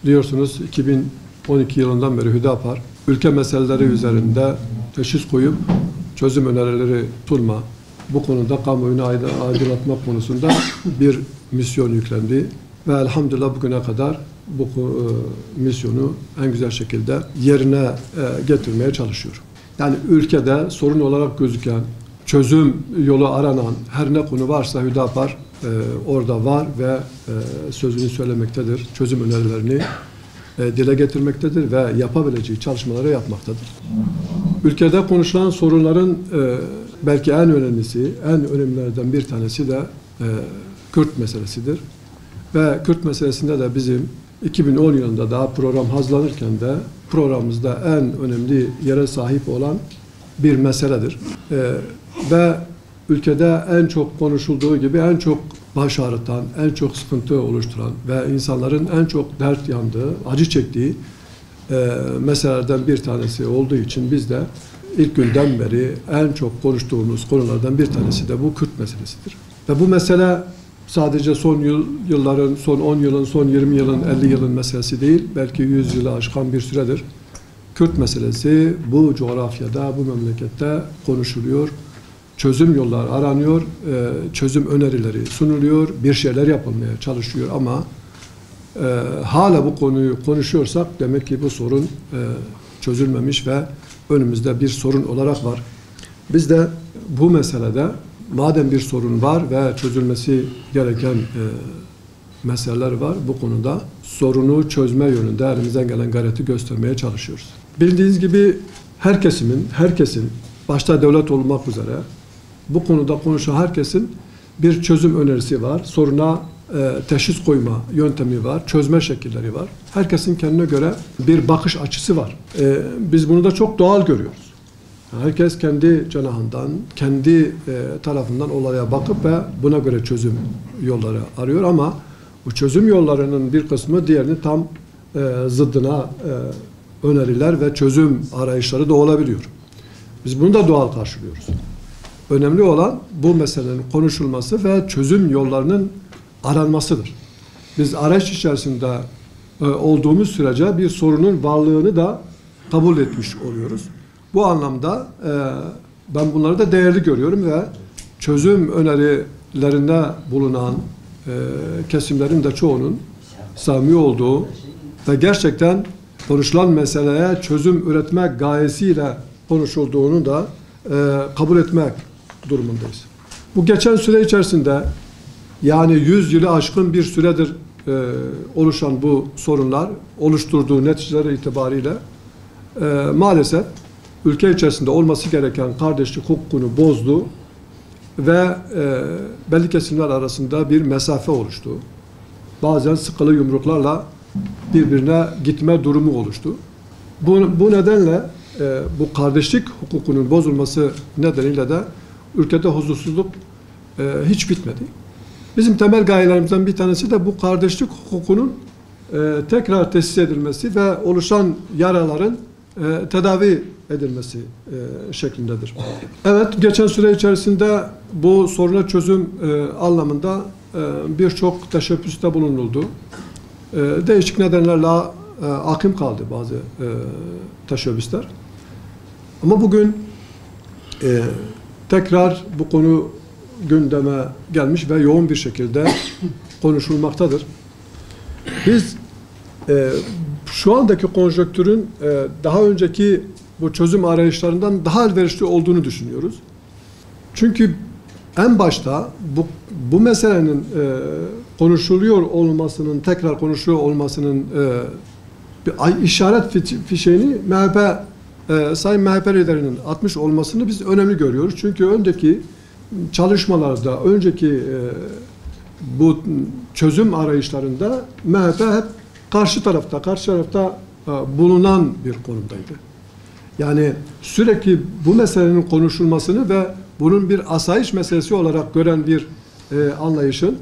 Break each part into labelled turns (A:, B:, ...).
A: Biliyorsunuz 2012 yılından beri Hüdapar ülke meseleleri üzerinde teşhis koyup çözüm önerileri sunma, bu konuda kamuoyunu aydınlatmak konusunda bir misyon yüklendi ve elhamdülillah bugüne kadar bu misyonu en güzel şekilde yerine getirmeye çalışıyor. Yani ülkede sorun olarak gözüken, çözüm yolu aranan her ne konu varsa Hüdapar orada var ve sözünü söylemektedir, çözüm önerilerini dile getirmektedir ve yapabileceği çalışmaları yapmaktadır. Ülkede konuşulan sorunların belki en önemlisi, en önemlilerden bir tanesi de Kürt meselesidir. Ve Kürt meselesinde de bizim 2010 yılında daha program hazırlanırken de programımızda en önemli yere sahip olan bir meseledir. Ve ülkede en çok konuşulduğu gibi en çok baş ağrıtan, en çok sıkıntı oluşturan ve insanların en çok dert yandığı, acı çektiği meselelerden bir tanesi olduğu için biz de ilk günden beri en çok konuştuğumuz konulardan bir tanesi de bu Kürt meselesidir. Ve bu mesele sadece son yılların, son 10 yılın, son 20 yılın, 50 yılın meselesi değil, belki 100 yılı aşkan bir süredir. Kürt meselesi bu coğrafyada, bu memlekette konuşuluyor. Çözüm yolları aranıyor, çözüm önerileri sunuluyor, bir şeyler yapılmaya çalışıyor ama hala bu konuyu konuşuyorsak demek ki bu sorun çözülmemiş ve önümüzde bir sorun olarak var. Biz de bu meselede madem bir sorun var ve çözülmesi gereken meseleler var, bu konuda sorunu çözme yönünde elimizden gelen gayreti göstermeye çalışıyoruz. Bildiğiniz gibi herkesin başta devlet olmak üzere bu konuda konuşan herkesin bir çözüm önerisi var. Soruna teşhis koyma yöntemi var, çözme şekilleri var. Herkesin kendine göre bir bakış açısı var. Biz bunu da çok doğal görüyoruz. Herkes kendi cenahından, kendi tarafından olaya bakıp ve buna göre çözüm yolları arıyor ama bu çözüm yollarının bir kısmı diğerinin tam zıddına öneriler ve çözüm arayışları da olabiliyor. Biz bunu da doğal karşılıyoruz. Önemli olan bu meselenin konuşulması ve çözüm yollarının aranmasıdır. Biz arayış içerisinde olduğumuz sürece bir sorunun varlığını da kabul etmiş oluyoruz. Bu anlamda ben bunları da değerli görüyorum ve çözüm önerilerinde bulunan kesimlerin de çoğunun samimi olduğu ve gerçekten konuşulan meseleye çözüm üretmek gayesiyle konuşulduğunu da kabul etmek durumundayız. Bu geçen süre içerisinde yani 100 yılı aşkın bir süredir oluşan bu sorunlar oluşturduğu neticeler itibariyle maalesef ülke içerisinde olması gereken kardeşlik hukukunu bozdu ve belli kesimler arasında bir mesafe oluştu. Bazen sıkılı yumruklarla birbirine gitme durumu oluştu. Bu nedenle bu kardeşlik hukukunun bozulması nedeniyle de ülkede huzursuzluk hiç bitmedi. Bizim temel gayelerimizden bir tanesi de bu kardeşlik hukukunun tekrar tesis edilmesi ve oluşan yaraların tedavi edilmesi şeklindedir. Evet, geçen süre içerisinde bu soruna çözüm anlamında birçok teşebbüste bulunuldu. Değişik nedenlerle akım kaldı bazı teşebbüsler. Ama bugün tekrar bu konu gündeme gelmiş ve yoğun bir şekilde konuşulmaktadır. Biz şu andaki konjonktürün daha önceki bu çözüm arayışlarından daha elverişli olduğunu düşünüyoruz. Çünkü en başta bu meselenin konuşuluyor olmasının, tekrar konuşuluyor olmasının bir işaret fişeğini Sayın MHP liderinin atmış olmasını biz önemli görüyoruz. Çünkü önceki çalışmalarda, önceki bu çözüm arayışlarında MHP hep karşı tarafta bulunan bir konumdaydı. Yani sürekli bu meselenin konuşulmasını ve bunun bir asayiş meselesi olarak gören bir anlayışın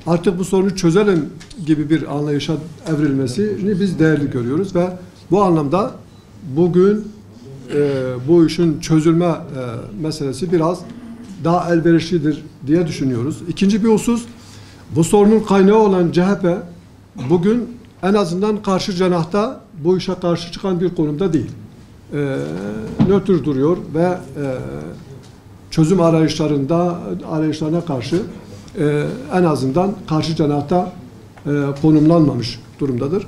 A: artık bu sorunu çözelim gibi bir anlayışa evrilmesini biz değerli görüyoruz ve bu anlamda bugün bu işin çözülme meselesi biraz daha elverişlidir diye düşünüyoruz. İkinci bir husus, bu sorunun kaynağı olan CHP bugün en azından karşı cenahta bu işe karşı çıkan bir konumda değil. Nötr duruyor ve çözüm arayışlarına karşı en azından karşı cenahta konumlanmamış durumdadır.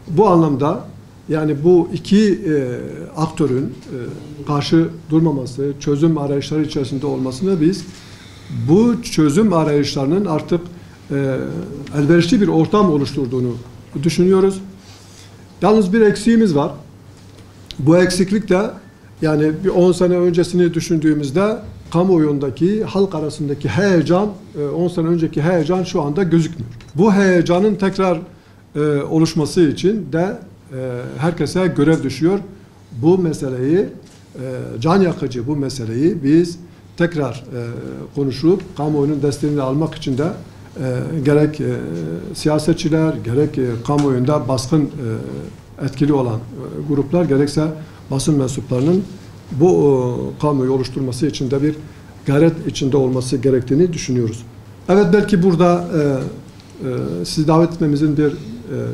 A: Bu anlamda yani bu iki aktörün karşı durmaması, çözüm arayışları içerisinde olmasını biz bu çözüm arayışlarının artık elverişli bir ortam oluşturduğunu düşünüyoruz. Yalnız bir eksiğimiz var. Bu eksiklik de yani bir 10 sene öncesini düşündüğümüzde kamuoyundaki, halk arasındaki heyecan, 10 sene önceki heyecan şu anda gözükmüyor. Bu heyecanın tekrar oluşması için de herkese görev düşüyor. Bu meseleyi, can yakıcı bu meseleyi biz tekrar konuşup kamuoyunun desteğini almak için de gerek siyasetçiler, gerek kamuoyunda baskın etkili olan gruplar, gerekse basın mensuplarının bu kamuoyu oluşturması için de bir gayret içinde olması gerektiğini düşünüyoruz. Evet, belki burada sizi davet etmemizin bir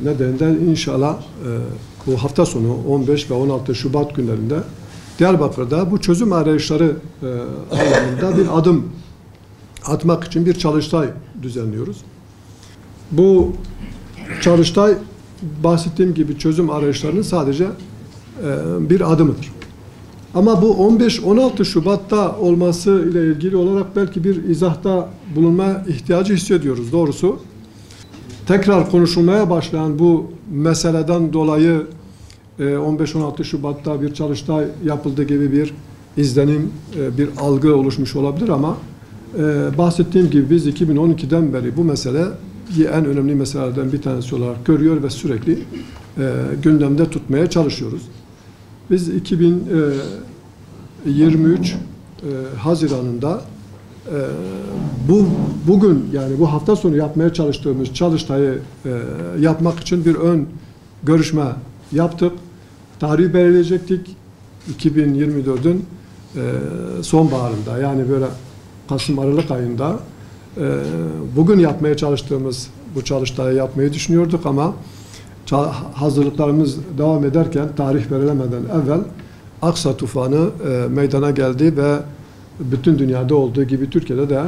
A: nedeninden inşallah bu hafta sonu 15 ve 16 Şubat günlerinde Diyarbakır'da bu çözüm arayışları alanında bir adım atmak için bir çalıştay düzenliyoruz. Bu çalıştay bahsettiğim gibi çözüm arayışlarının sadece bir adımıdır. Ama bu 15-16 Şubat'ta olması ile ilgili olarak belki bir izahta bulunma ihtiyacı hissediyoruz doğrusu. Tekrar konuşulmaya başlayan bu meseleden dolayı 15-16 Şubat'ta bir çalıştay yapıldığı gibi bir izlenim, bir algı oluşmuş olabilir ama bahsettiğim gibi biz 2012'den beri bu meseleyi en önemli meselelerden bir tanesi olarak görüyor ve sürekli gündemde tutmaya çalışıyoruz. Biz 2023 Haziran'ında bugün yani bu hafta sonu yapmaya çalıştığımız çalıştayı yapmak için bir ön görüşme yaptık. Tarih belirleyecektik. 2024'ün sonbaharında yani böyle Kasım-Aralık ayında bugün yapmaya çalıştığımız bu çalıştayı yapmayı düşünüyorduk ama hazırlıklarımız devam ederken tarih verilemeden evvel Aksa tufanı meydana geldi ve bütün dünyada olduğu gibi Türkiye'de de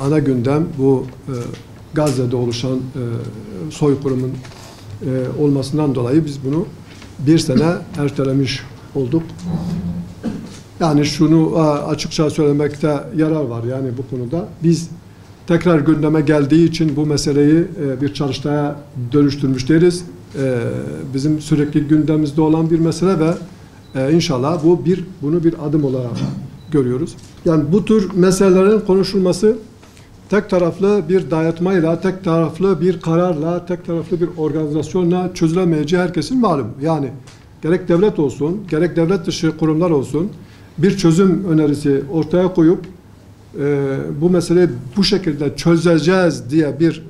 A: ana gündem bu Gazze'de oluşan soykırımın olmasından dolayı biz bunu bir sene ertelemiş olduk. Yani şunu açıkça söylemekte yarar var yani bu konuda. Biz tekrar gündeme geldiği için bu meseleyi bir çalıştaya dönüştürmüş değiliz. Bizim sürekli gündemimizde olan bir mesele ve inşallah bunu bir adım olarak görüyoruz. Yani bu tür meselelerin konuşulması tek taraflı bir dayatmayla, tek taraflı bir kararla, tek taraflı bir organizasyonla çözülemeyeceği herkesin malum. Yani gerek devlet olsun, gerek devlet dışı kurumlar olsun bir çözüm önerisi ortaya koyup bu meseleyi bu şekilde çözeceğiz diye bir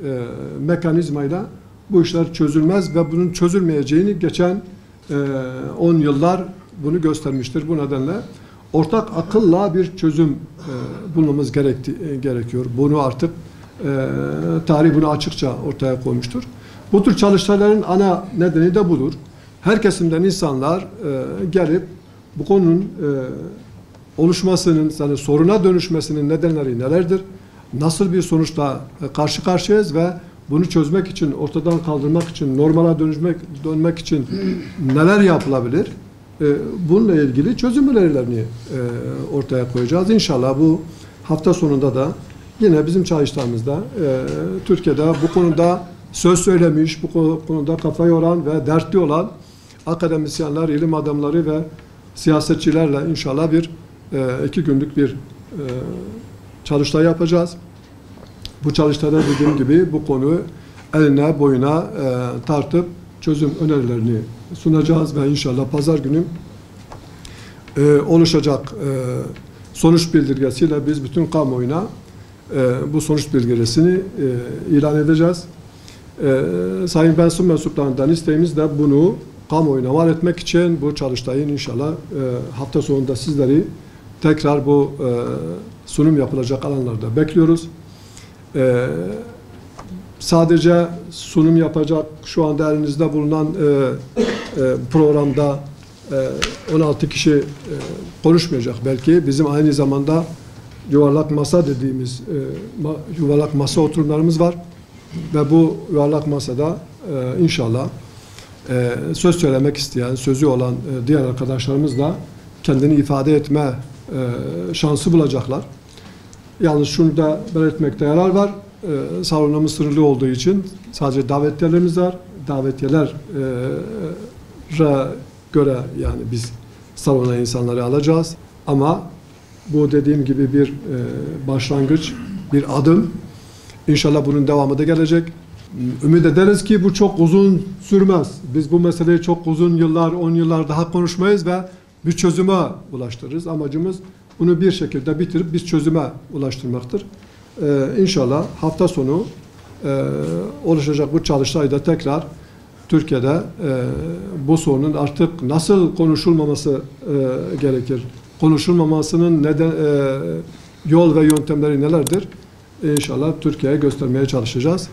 A: mekanizmayla bu işler çözülmez ve bunun çözülmeyeceğini geçen 10 yıllar bunu göstermiştir. Bu nedenle ortak akılla bir çözüm bulmamız gerekiyor. Bunu artık tarih bunu açıkça ortaya koymuştur. Bu tür çalışmaların ana nedeni de budur. Her kesimden insanlar gelip bu konunun oluşmasının, yani soruna dönüşmesinin nedenleri nelerdir? Nasıl bir sonuçla karşı karşıyayız ve bunu çözmek için, ortadan kaldırmak için, normala dönmek için neler yapılabilir? Bununla ilgili çözüm önerilerini ortaya koyacağız. İnşallah bu hafta sonunda da yine bizim çalıştayımızda Türkiye'de bu konuda söz söylemiş, bu konuda kafa yoran ve dertli olan akademisyenler, ilim adamları ve siyasetçilerle inşallah 2 günlük bir çalıştay yapacağız. Bu çalıştayda dediğim gibi bu konuyu eline boyuna tartıp çözüm önerilerini sunacağız ve inşallah pazar günü oluşacak sonuç bildirgesiyle biz bütün kamuoyuna bu sonuç bildirgesini ilan edeceğiz. Sayın basın mensuplarından isteğimiz de bunu kamuoyuna mal etmek için bu çalıştayın inşallah hafta sonunda sizleri tekrar bu sunum yapılacak alanlarda bekliyoruz. sadece sunum yapacak şu anda elinizde bulunan programda 16 kişi konuşmayacak belki. Bizim aynı zamanda yuvarlak masa dediğimiz yuvarlak masa oturumlarımız var. Ve bu yuvarlak masada inşallah söz söylemek isteyen, sözü olan diğer arkadaşlarımız da kendini ifade etme şansı bulacaklar. Yalnız şunu da belirtmekte yarar var. Salonumuz sınırlı olduğu için sadece davetiyelerimiz var. Davetiyelere göre yani biz salona insanları alacağız. Ama bu dediğim gibi bir başlangıç, bir adım. İnşallah bunun devamı da gelecek. Ümit ederiz ki bu çok uzun sürmez. Biz bu meseleyi çok uzun yıllar, 10 yıllar daha konuşmayız ve bir çözüme ulaştırırız. Amacımız bunu bir şekilde bitirip biz çözüme ulaştırmaktır. İnşallah hafta sonu oluşacak bu çalıştayda tekrar Türkiye'de bu sorunun artık nasıl konuşulmaması gerekir? Konuşulmamasının neden, yol ve yöntemleri nelerdir? İnşallah Türkiye'ye göstermeye çalışacağız.